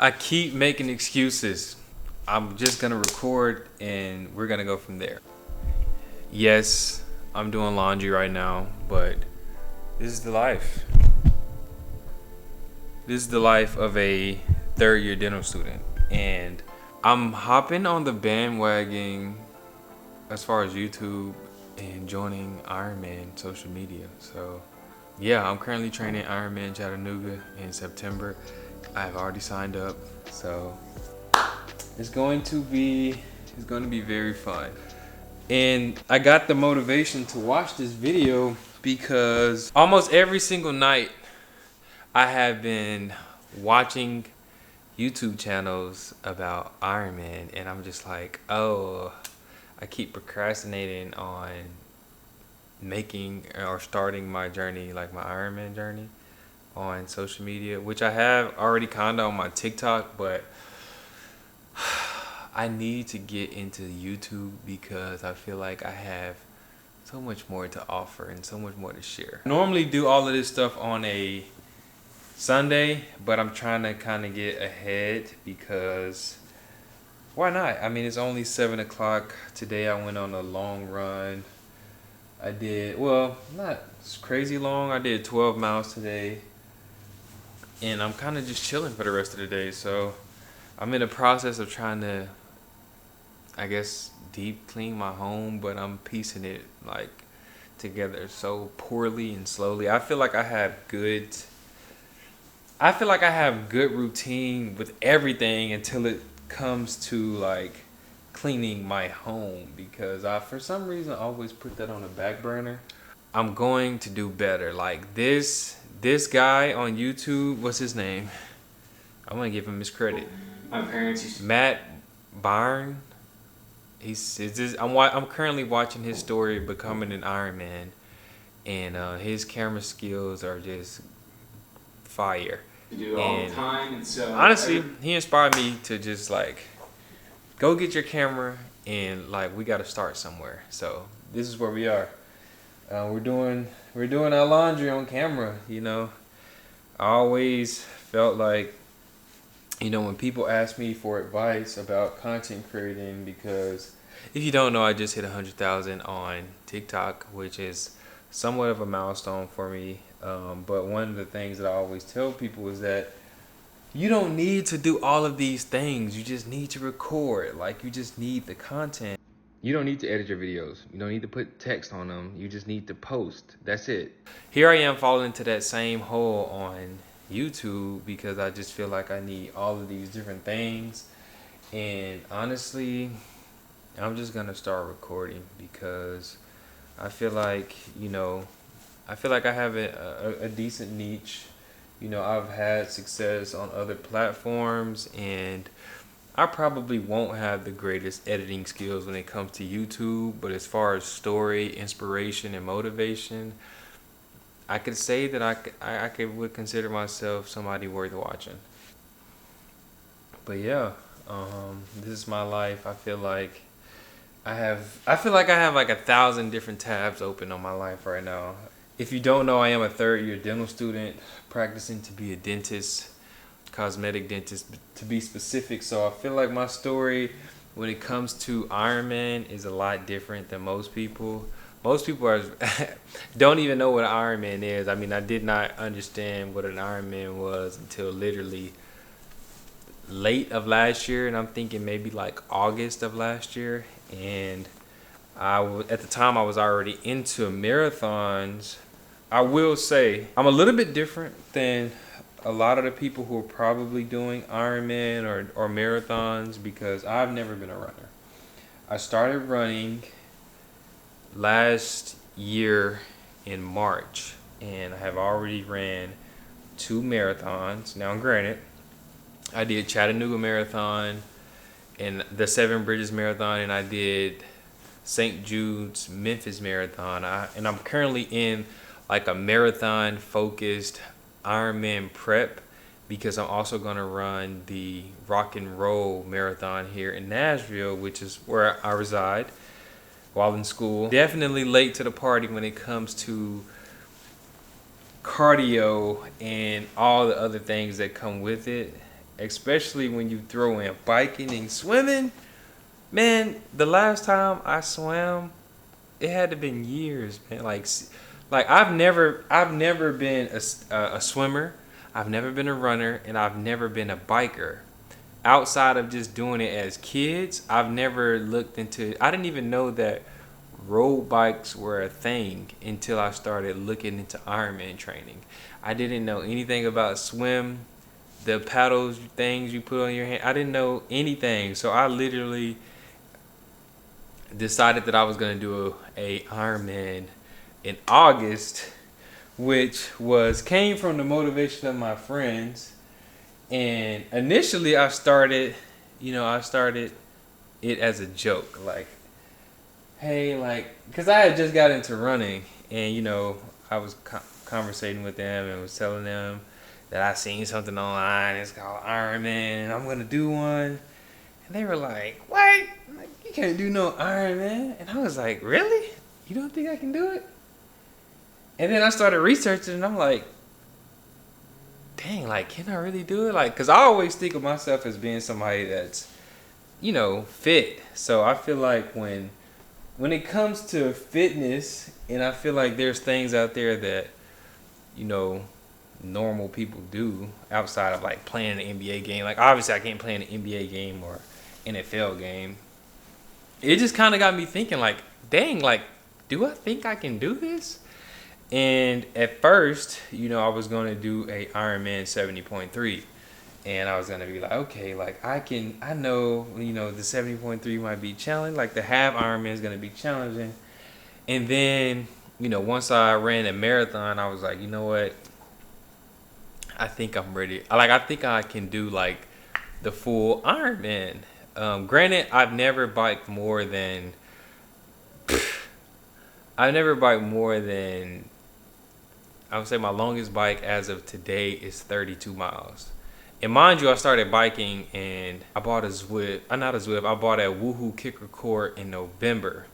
I keep making excuses. I'm just gonna record and we're gonna go from there. Yes, I'm doing laundry right now, but this is the life. This is the life of a third year dental student. And I'm hopping on the bandwagon as far as YouTube and joining Ironman social media. So yeah, I'm currently training Ironman Chattanooga in September. I've already signed up, so it's going to be very fun. And I got the motivation to watch this video because almost every single night I have been watching YouTube channels about Ironman, and I'm just like, oh, I keep procrastinating on making or starting my journey, like my Ironman journey on social media, which I have already kind of on my TikTok, but I need to get into YouTube because I feel like I have so much more to offer and so much more to share. I normally do all of this stuff on a Sunday, but I'm trying to kind of get ahead because why not? I mean, it's only 7 o'clock. Today I went on a long run. I did, well, not crazy long. I did 12 miles today. And I'm kind of just chilling for the rest of the day. So I'm in the process of trying to, I guess, deep clean my home, but I'm piecing it like together so poorly and slowly. I feel like I have good routine with everything until it comes to like cleaning my home, because I, for some reason, always put that on the back burner. I'm going to do better. Like this guy on YouTube, what's his name? I'm gonna give him his credit. My parents used to... Matt Byrne. I'm currently watching his story becoming an Ironman, and his camera skills are just fire. You do it all the time, and so honestly, he inspired me to just like go get your camera and like we got to start somewhere. So this is where we are. We're doing our laundry on camera. You know, I always felt like, you know, when people ask me for advice about content creating, because if you don't know, I just hit 100,000 on TikTok, which is somewhat of a milestone for me. But one of the things that I always tell people is that you don't need to do all of these things. You just need to record. Like, you just need the content. You don't need to edit your videos. You don't need to put text on them. You just need to post. That's it. Here I am falling into that same hole on YouTube because I just feel like I need all of these different things. And honestly, I'm just going to start recording because I feel like, you know, I have a decent niche. You know, I've had success on other platforms, and I probably won't have the greatest editing skills when it comes to YouTube, but as far as story, inspiration, and motivation, I could say that I would consider myself somebody worth watching. But yeah, this is my life. I feel like I have like 1,000 different tabs open on my life right now. If you don't know, I am a third year dental student practicing to be a dentist, cosmetic dentist to be specific. So I feel like my story when it comes to Ironman is a lot different than most people. Most people don't even know what an Ironman is. I mean, I did not understand what an Ironman was until literally late of last year, and I'm thinking maybe like August of last year. And at the time I was already into marathons. I will say I'm a little bit different than a lot of the people who are probably doing Ironman or marathons because I've never been a runner. I started running last year in March, and I have already ran 2 marathons. Now, granted, I did Chattanooga Marathon and the Seven Bridges Marathon, and I did St. Jude's Memphis Marathon. And I'm currently in like a marathon focused Ironman prep because I'm also going to run the Rock and Roll Marathon here in Nashville, which is where I reside while in school. Definitely late to the party when it comes to cardio and all the other things that come with it. especially when you throw in biking and swimming. Man, the last time I swam, it had to been years, man. Like I've never been a swimmer. I've never been a runner, and I've never been a biker. Outside of just doing it as kids, I've never looked into. I didn't even know that road bikes were a thing until I started looking into Ironman training. I didn't know anything about swim, the paddles things you put on your hand. I didn't know anything, so I literally decided that I was gonna do a Ironman in August, which was came from the motivation of my friends. And initially, I started it as a joke, like, hey, like, because I had just got into running, and I was conversating with them and was telling them that I seen something online. It's called Ironman, and I'm gonna do one. And they were like, "What? Like, you can't do no Ironman." And I was like, "Really? You don't think I can do it?" And then I started researching, and I'm like, "Dang, like, can I really do it?" Like, cause I always think of myself as being somebody that's, fit. So I feel like when it comes to fitness, and I feel like there's things out there that, normal people do outside of like playing an NBA game. Like, obviously I can't play an NBA game or NFL game. It just kind of got me thinking, like, dang, like, do I think I can do this? And at first, I was going to do a Ironman 70.3. And I was going to be like, okay, like, I know, the 70.3 might be challenging. Like, the half Ironman is going to be challenging. And then, once I ran a marathon, I was like, you know what? I think I'm ready. I think I can do, like, the full Ironman. Granted, I've never biked more than, I would say my longest bike as of today is 32 miles. And mind you, I started biking and I bought a Zwift. Not a Zwift, I bought a Woohoo Kicker Core in November.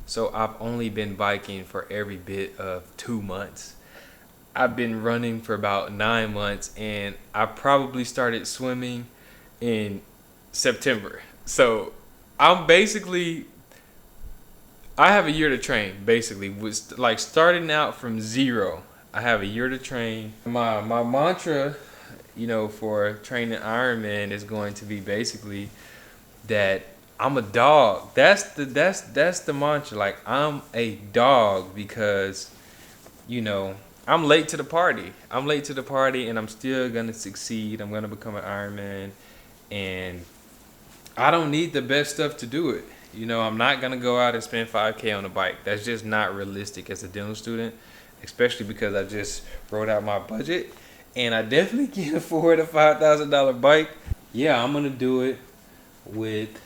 So I've only been biking for every bit of 2 months. I've been running for about 9 months, and I probably started swimming in September. So I have a year to train, basically. Was like starting out from zero. I have a year to train. My mantra, for training Ironman is going to be basically that I'm a dog. That's the mantra. Like, I'm a dog because, I'm late to the party. And I'm still gonna succeed. I'm gonna become an Ironman, and I don't need the best stuff to do it. I'm not gonna go out and spend $5K on a bike. That's just not realistic as a dental student, especially because I just wrote out my budget, and I definitely can't afford a $5,000 bike. Yeah, I'm gonna do it with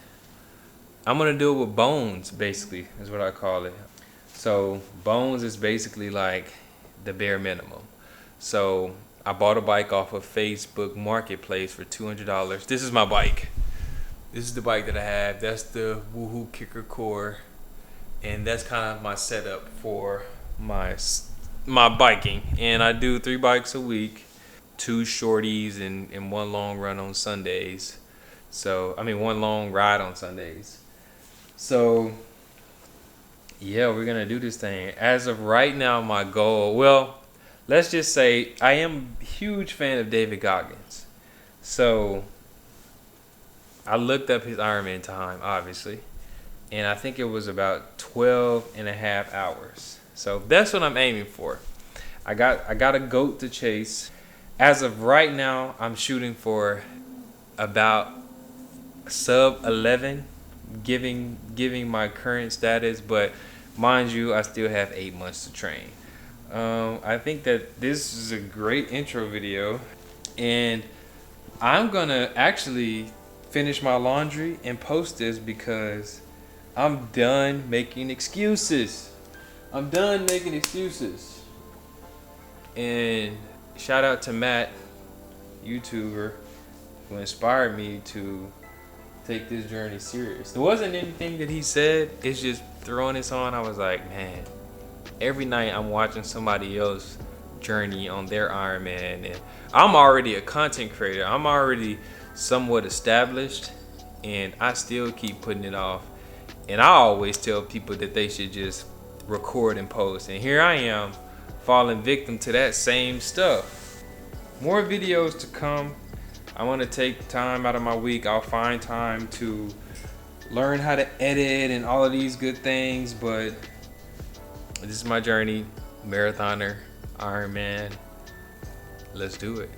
bones, basically, is what I call it. So bones is basically like the bare minimum. So I bought a bike off of Facebook Marketplace for $200. This is my bike. This is the bike that I have. That's the Woohoo Kicker Core, and that's kind of my setup for my biking. And I do 3 bikes a week, 2 shorties and 1 long run on Sundays. So 1 long ride on Sundays. So yeah, we're gonna do this thing. As of right now, my goal. Well, let's just say I am a huge fan of David Goggins. So I looked up his Ironman time, obviously, and I think it was about 12 and a half hours. So that's what I'm aiming for. I got a goat to chase. As of right now, I'm shooting for about sub 11, giving my current status, but mind you, I still have 8 months to train. I think that this is a great intro video, and I'm gonna actually finish my laundry and post this because I'm done making excuses. And shout out to Matt, YouTuber, who inspired me to take this journey serious. There wasn't anything that he said. It's just throwing this on. I was like, man, every night I'm watching somebody else journey on their Ironman. And I'm already a content creator. I'm already somewhat established, and I still keep putting it off. And I always tell people that they should just record and post. And here I am falling victim to that same stuff. More videos to come. I want to take time out of my week. I'll find time to learn how to edit and all of these good things, but this is my journey. Marathoner, Ironman. Let's do it.